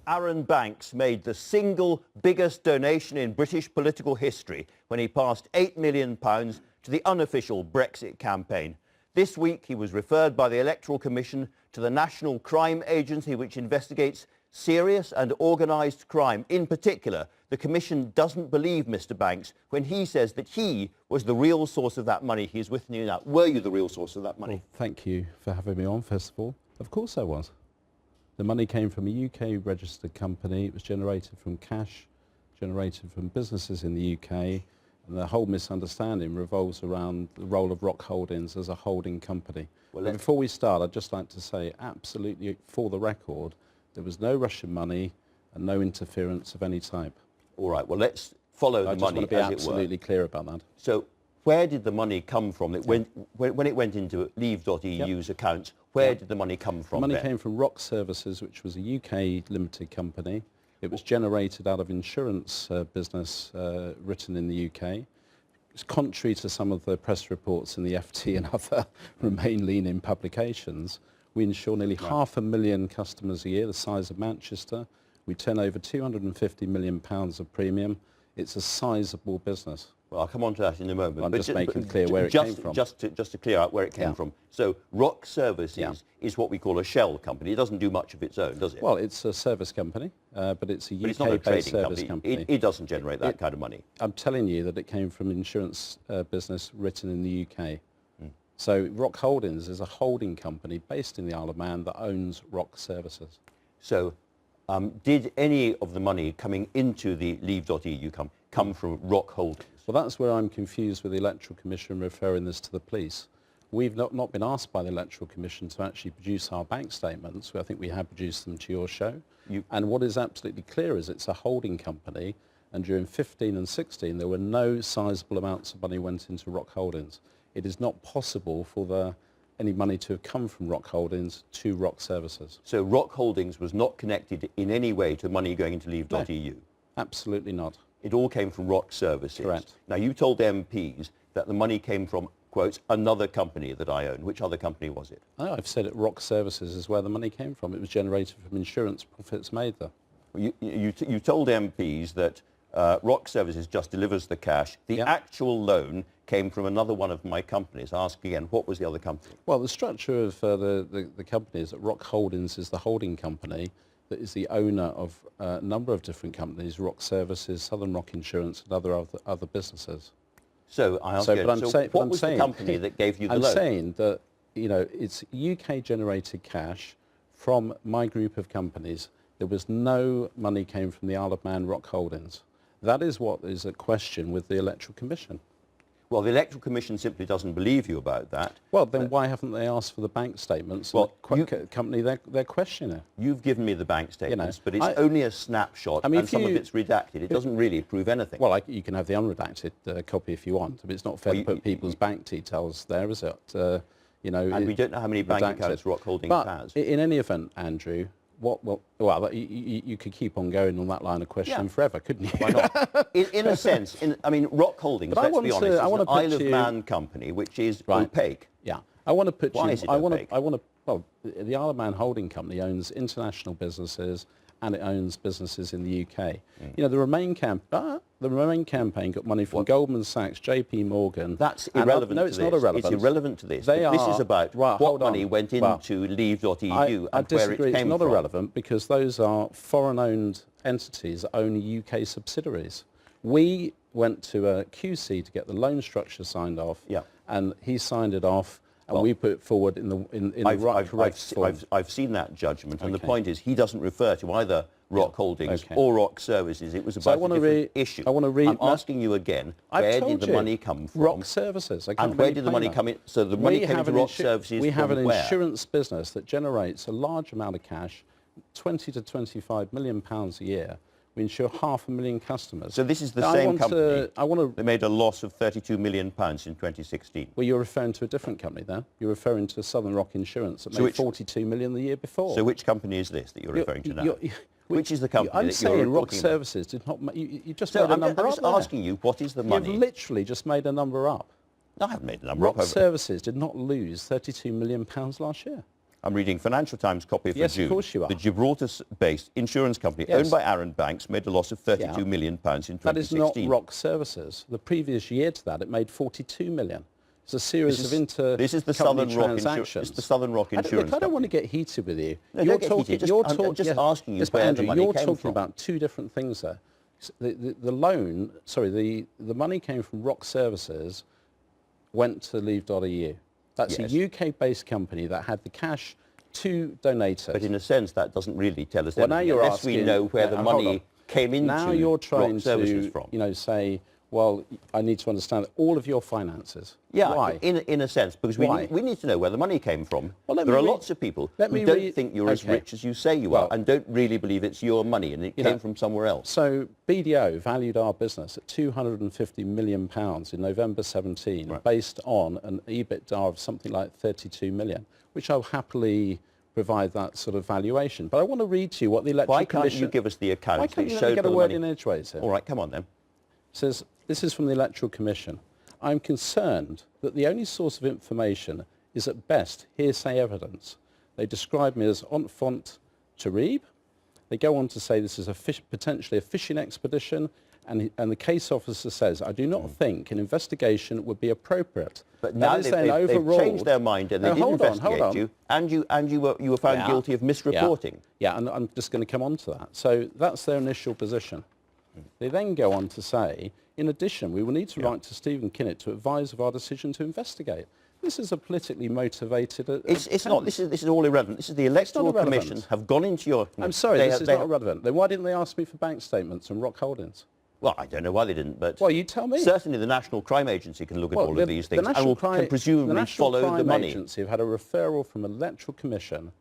Arron Banks made the single biggest donation in British political history when he passed £8 million to the unofficial Brexit campaign. This week he was referred by the Electoral Commission to the National Crime Agency, which investigates serious and organised crime. In particular, the Commission doesn't believe Mr Banks when he says that he was the real source of that money. He's with you now. Were you the real source of that money? Well, thank you for having me on, first of all. Of course I was. The money came from a UK registered company. It was generated from cash, generated from businesses in the UK, and the whole misunderstanding revolves around the role of Rock Holdings as a holding company. Well, before we start, I'd just like to say, absolutely for the record, there was no Russian money and no interference of any type. All right, well, let's follow the money, as it were. I just want to be absolutely clear about that. So where did the money come from? When it went into Leave.eu's accounts, where did the money come from? The money came from Rock Services, which was a UK limited company. It was generated out of insurance business written in the UK. It's contrary to some of the press reports in the FT and other Remain Leaning publications. We insure nearly 500,000 customers a year, the size of Manchester. We turn over £250 million of premium. It's a sizable business. Well, I'll come on to that in a moment. I'm just making clear where it came from. Just to clear out where it came from. So Rock Services is what we call a shell company. It doesn't do much of its own, does it? Well, it's a service company, but it's a UK-based service company. It doesn't generate that kind of money. I'm telling you that it came from insurance business written in the UK. So Rock Holdings is a holding company based in the Isle of Man that owns Rock Services. So did any of the money coming into the Leave.eu come from Rock Holdings? Well, that's where I'm confused with the Electoral Commission referring this to the police. We've not been asked by the Electoral Commission to actually produce our bank statements. I think we have produced them to your show. And what is absolutely clear is it's a holding company, and during 15 and 16 there were no sizable amounts of money went into Rock Holdings. It is not possible for any money to have come from Rock Holdings to Rock Services. So Rock Holdings was not connected in any way to money going into Leave.eu? No, absolutely not. It all came from Rock Services? Correct. Now, you told MPs that the money came from, quote, another company that I own. Which other company was it? Oh, I've said it, Rock Services is where the money came from. It was generated from insurance profits made there. You told MPs that Rock Services just delivers the cash. The actual loan came from another one of my companies. Ask again, what was the other company? Well, the structure of the company is that Rock Holdings is the holding company that is the owner of a number of different companies, Rock Services, Southern Rock Insurance, and other businesses. So I ask you, what was the company that gave you the loan? I'm saying that, you know, it's UK-generated cash from my group of companies. There was no money came from the Isle of Man Rock Holdings. That is what is at question with the Electoral Commission. Well, the Electoral Commission simply doesn't believe you about that. Well, then why haven't they asked for the bank statements? Well, the company they're questioning. You've given me the bank statements, but it's only a snapshot, and some of it's redacted. It doesn't really prove anything. Well, you can have the unredacted copy if you want, but it's not fair to put people's bank details there, is it? You know, and we don't know how many bank accounts Rock Holdings has. But in any event, Andrew, you could keep on going on that line of questioning forever, couldn't you? Why not? in a sense, I mean, Rock Holdings, let's be honest, is an Isle of Man company, which is opaque. Yeah. I want to put Why is it opaque? Well, the Isle of Man holding company owns international businesses and it owns businesses in the UK. You know, the Remain campaign got money from Goldman Sachs, JP Morgan. That's irrelevant to this. No, it's not irrelevant. It's irrelevant to this. This is about what money went into Leave.eu and where it came from. It's not irrelevant because those are foreign-owned entities that own UK subsidiaries. We went to a QC to get the loan structure signed off, and he signed it off. And we put it forward in the correct form. I've seen that judgment, and the point is he doesn't refer to either Rock Holdings or Rock Services. It was about a different issue. I'm asking you again, where did the money come from? Rock Services. And where did the money come in? So the money came into Rock Services. We have an insurance business that generates a large amount of cash, 20 to 25 million pounds a year. We insure 500,000 customers. So this is the same company. They made a loss of £32 million in 2016. Well, you're referring to a different company there. You're referring to Southern Rock Insurance that made 42 million the year before. So which company is this that you're referring to now? Which is the company that you're talking about? I'm saying Rock Services did not... You just made a number up. I'm just asking you, what is the money? You've literally just made a number up. No, I haven't made a number up. Rock Services did not lose £32 million last year. I'm reading Financial Times copy for Yes, June. of course you are. The Gibraltar-based insurance company Yes. owned by Arron Banks made a loss of £32 million in 2016. That is not Rock Services. The previous year to that, it made 42 million. It's a series of This is the Southern Rock transactions. It's the Southern Rock insurance. I don't want to get heated with you. No, don't get heated. I'm just asking you where the money you're came talking from. about two different things there. The money came from Rock Services, went to Leave.eu. That's Yes. a UK-based company that had the cash to donators. But in a sense, that doesn't really tell us Well, anything now you're unless we asking- know where the hold on. money came into Now you're trying Rock Services to, from. say, well, I need to understand all of your finances. Yeah, Why? in a sense, because Why? we need to know where the money came from. Well, let there me are read- lots of people let who me don't read- think you're as okay. rich as you say you Well- are and don't really believe it's your money and it came from somewhere else. So BDO valued our business at £250 million in November 17, based on an EBITDA of something like 32 million, which I'll happily provide that sort of valuation. But I want to read to you what the Electoral Why can't Commission... you give us the accounts Why that can't you let showed me get where a the word money... in edgeways here? All right, come on then. Says, this is from the Electoral Commission. I'm concerned that the only source of information is at best hearsay evidence. They describe me as enfant terrible. They go on to say this is potentially a fishing expedition, and the case officer says, I do not think an investigation would be appropriate. But That now is they've then overruled. changed their mind and they did investigate you, and you were found guilty of misreporting. Yeah, and I'm just going to come on to that. So that's their initial position. They then go on to say, in addition, we will need to write to Stephen Kinnett to advise of our decision to investigate. This is a politically motivated... It's not. This is all irrelevant. This is the Electoral Commission have gone into your... I'm sorry, this is not irrelevant. Then why didn't they ask me for bank statements and Rock Holdings? Well, I don't know why they didn't, but... Well, you tell me. Certainly the National Crime Agency can look at all of these things and can presumably follow the money. The National Crime Agency have had a referral from the Electoral Commission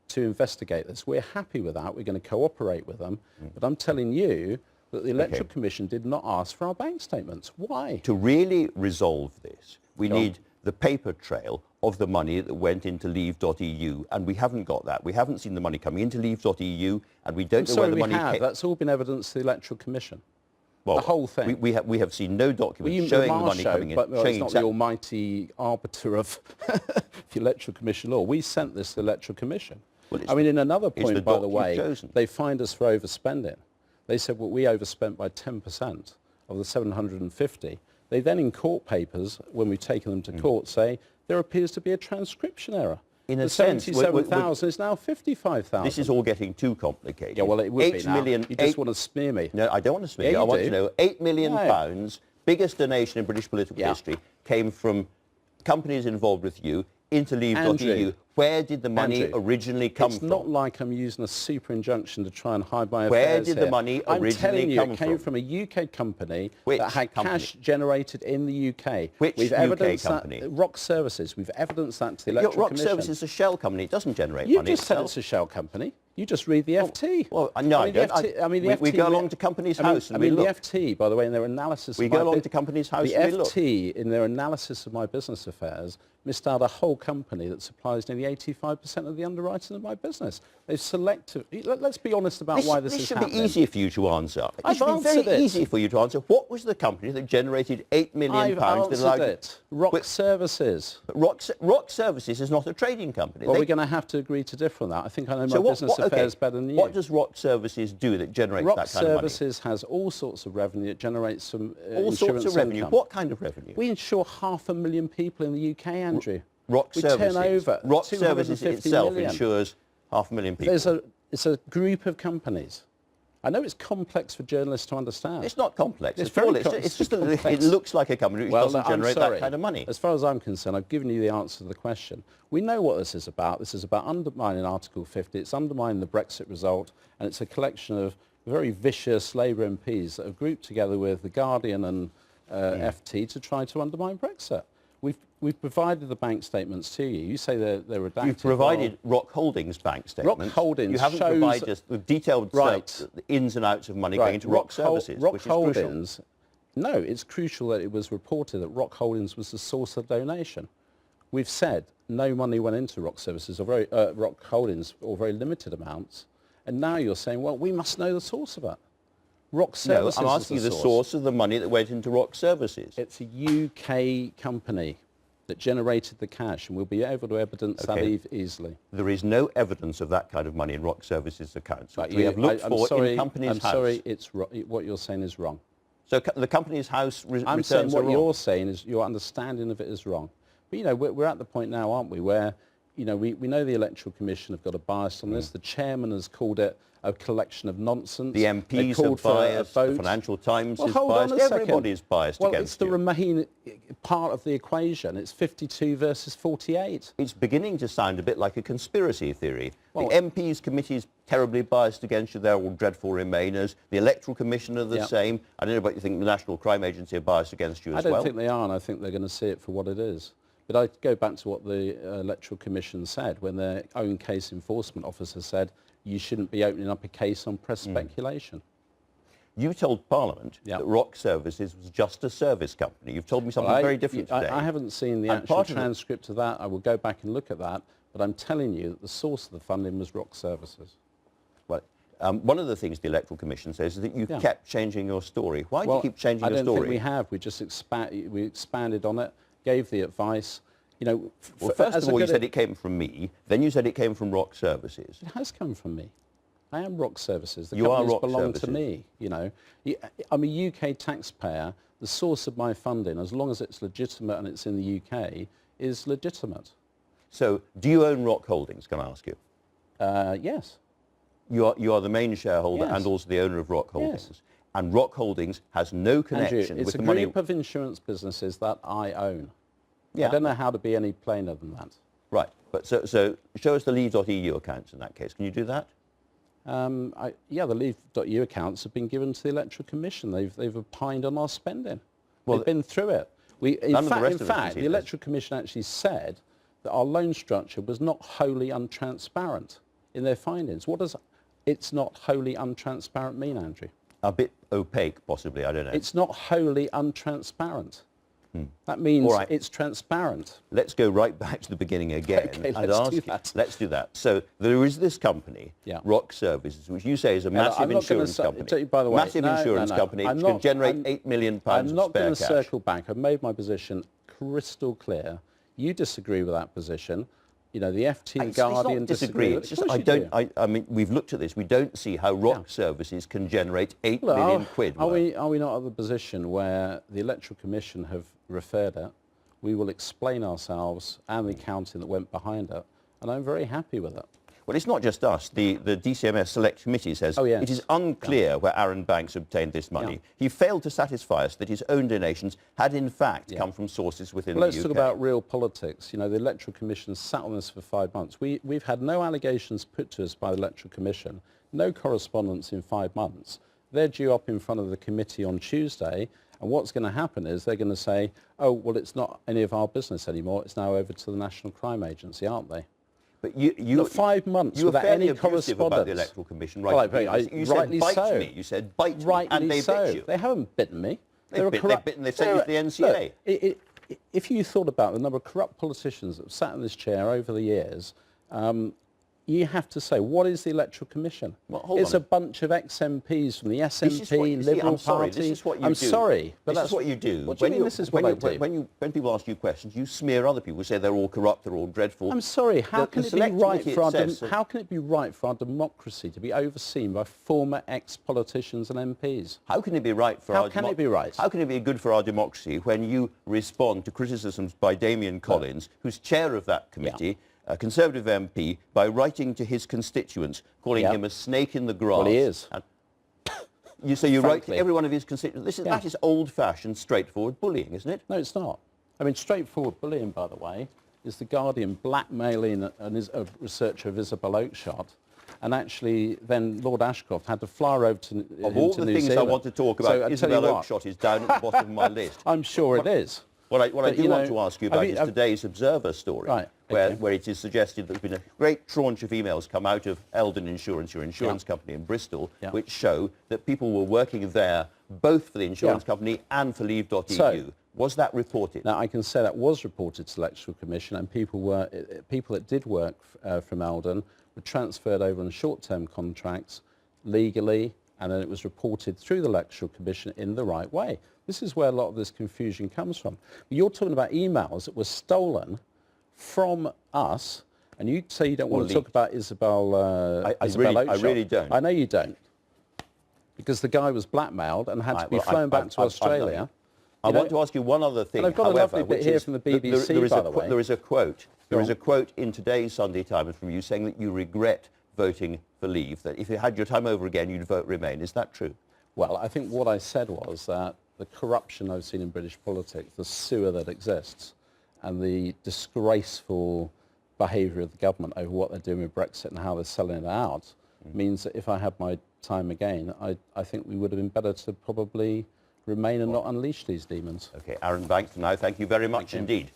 to investigate this. We're happy with that. We're going to cooperate with them. But I'm telling you that the Electoral Commission did not ask for our bank statements. Why? To really resolve this, we need the paper trail of the money that went into Leave.eu, and we haven't got that. We haven't seen the money coming into Leave.eu, and we don't know where the money came. That's all been evidenced to the Electoral Commission. Well, the whole thing. We have seen no documents showing the money coming in. But it's not the almighty arbiter of the Electoral Commission law. We sent this to the Electoral Commission. Well, I mean, in another point, by the way, they fined us for overspending. They said, well, we overspent by 10% of the 750. They then, in court papers, when we've taken them to court, say there appears to be a transcription error. In a the sense, 77,000 is now 55,000. This is all getting too complicated. Yeah, well, it would be now. You just want to smear me. No, I don't want to smear you. I want to know £8 million, biggest donation in British political history, came from companies involved with you into Leave.eu. Where did the money originally come from? It's not like I'm using a super injunction to try and hide my affairs. Where did the money originally come from? It came from a UK company that had cash generated in the UK. Which UK company? Rock Services. We've evidenced that to the Electoral Commission. Rock Services is a shell company. It doesn't generate money. You just said it's a shell company. You just read the FT. Well, no, I don't. We go along to Companies House and we look. The FT, by the way, in their analysis... We go along to Companies House and we look. The FT, in their analysis of my business affairs, missed out a whole company that supplies nearly 85% of the underwriting of my business. They've selected... Let's be honest about why this is happening. This should be easier for you to answer. I've answered it. It should be very easy for you to answer. What was the company that generated £8 million? I've answered it. Rock Services. Rock Services is not a trading company. Well, we're going to have to agree to differ on that. I think I know my business affairs better than you. What does Rock Services do that generates that kind of money? Rock Services has all sorts of revenue. It generates some all sorts of revenue. Income. What kind of revenue? We insure 500,000 people in the UK, Andrew. Rock Services itself million. insures 500,000 people. It's a group of companies. I know it's complex for journalists to understand. It's not complex. It's just that it looks like a company which doesn't generate that kind of money. As far as I'm concerned, I've given you the answer to the question. We know what this is about. This is about undermining Article 50. It's undermining the Brexit result, and it's a collection of very vicious Labour MPs that have grouped together with The Guardian and FT to try to undermine Brexit. We've provided the bank statements to you. You say they're redacted. You've provided Rock Holdings bank statements. Rock Holdings You haven't provided us with detailed the ins and outs of money going into Rock Services, Rock which is Holdings, crucial. No, it's crucial that it was reported that Rock Holdings was the source of donation. We've said no money went into Rock Services or Rock Holdings or very limited amounts, and now you're saying, well, we must know the source of it. Rock Services. No, I'm asking you the source of the money that went into Rock Services. It's a UK company. that generated the cash, and we'll be able to evidence that easily. There is no evidence of that kind of money in Rock Services accounts, which we have looked for in Companies House. I'm sorry, what you're saying is wrong. So the Companies House I'm saying what you're saying is your understanding of it is wrong. But, you know, we're at the point now, aren't we, where, you know, we know the Electoral Commission have got a bias on this. The chairman has called it a collection of nonsense. The MPs are biased, the Financial Times is biased, everybody is biased against you. Well, it's the Remain part of the equation. It's 52 versus 48. It's beginning to sound a bit like a conspiracy theory. Well, the MPs committee is terribly biased against you. They're all dreadful Remainers. The Electoral Commission are the same. I don't know about you think the National Crime Agency are biased against you as well. I don't think they are, and I think they're going to see it for what it is. But I go back to what the Electoral Commission said when their own case enforcement officer said you shouldn't be opening up a case on press speculation. You told Parliament that Rock Services was just a service company. You've told me something very different today. I haven't seen the actual transcript of that. I will go back and look at that. But I'm telling you that the source of the funding was Rock Services. Well, one of the things the Electoral Commission says is that you kept changing your story. Why do you keep changing your story? I don't think we have. We just expanded on it, gave the advice. You know, well, first of all, you said it came from me. Then you said it came from Rock Services. It has come from me. I am Rock Services. The companies belong to me. You know, I'm a UK taxpayer. The source of my funding, as long as it's legitimate and it's in the UK, is legitimate. So, do you own Rock Holdings? Can I ask you? Yes. You are the main shareholder and also the owner of Rock Holdings. Yes. And Rock Holdings has no connection with the money. It's a group of insurance businesses that I own. Yeah. I don't know how to be any plainer than that. Right. But so show us the Leave.eu accounts in that case. Can you do that? Yeah, the Leave.eu accounts have been given to the Electoral Commission. They've opined on our spending. Well, they've been through it. In fact, the Electoral Commission actually said that our loan structure was not wholly untransparent in their findings. What does "it's not wholly untransparent" mean, Andrew? A bit opaque, possibly. I don't know. It's not wholly untransparent. That means it's transparent. Let's go right back to the beginning again. Okay, let's do that. So there is this company, Rock Services, which you say is a massive insurance company. By the way, massive insurance company which can generate £8 million of spare cash. I'm not going to circle back. I've made my position crystal clear. You disagree with that position. You know, the FT and Guardian disagree. It's just I mean, we've looked at this. We don't see how Rock Services can generate £8 million quid. Are we not at the position where the Electoral Commission have referred it? We will explain ourselves and the accounting that went behind it, and I'm very happy with it. Well, it's not just us. The DCMS Select Committee says it is unclear where Arron Banks obtained this money. He failed to satisfy us that his own donations had in fact come from sources within the UK. Let's talk about real politics. You know, the Electoral Commission sat on this for 5 months. We've had no allegations put to us by the Electoral Commission, no correspondence in 5 months. They're due up in front of the committee on Tuesday, and what's going to happen is they're going to say, oh, well, it's not any of our business anymore. It's now over to the National Crime Agency, aren't they? But you 5 months without any correspondence about the Electoral Commission, right? You said bite me. You said bite me, and they bit you. They haven't bitten me. They've sent you to the NCA. Look, if you thought about the number of corrupt politicians that have sat in this chair over the years, you have to say, what is the Electoral Commission? Well, it's a bunch of ex-MPs from the SNP, Liberal Party. This is what you do. I'm sorry, but this is what you do. What do you mean this is what I do? When people ask you questions, you smear other people. You say they're all corrupt, they're all dreadful. I'm sorry. How can it be right for our democracy to be overseen by former ex-politicians and MPs? How can it be right for How can it be right? How can it be good for our democracy when you respond to criticisms by Damien Collins, who's chair of that committee, a Conservative MP, by writing to his constituents, calling him a snake in the grass? Well, he is. You write to every one of his constituents. That is old-fashioned, straightforward bullying, isn't it? No, it's not. I mean, straightforward bullying, by the way, is the Guardian blackmailing a researcher of Isabel Oakeshott, and actually then Lord Ashcroft had to fly over to New Zealand. Of all the things I want to talk about, Isabel Oakeshott is down at the bottom of my list. I'm sure it is. What I do want to ask you about is today's Observer story, where it is suggested there's been a great tranche of emails come out of Eldon Insurance, your insurance company in Bristol, which show that people were working there both for the insurance company and for Leave.eu. Was that reported? Now, I can say that was reported to the Electoral Commission, and people that did work from Eldon were transferred over on short-term contracts legally and then it was reported through the Electoral Commission in the right way. This is where a lot of this confusion comes from. You're talking about emails that were stolen from us, and you say you don't want to talk about Isabel Oakeshott. I really don't. I know you don't, because the guy was blackmailed and had to be flown back to Australia. I want to ask you one other thing. And I've got a lovely bit here from the BBC, by the way. There is a quote. There is a quote in today's Sunday Times from you saying that you regret voting for Leave, that if you had your time over again, you'd vote Remain. Is that true? Well, I think what I said was that the corruption I've seen in British politics, the sewer that exists, and the disgraceful behaviour of the government over what they're doing with Brexit and how they're selling it out, means that if I had my time again, I think we would have been better to probably remain and not unleash these demons. OK, Arron Banks, now thank you very much indeed.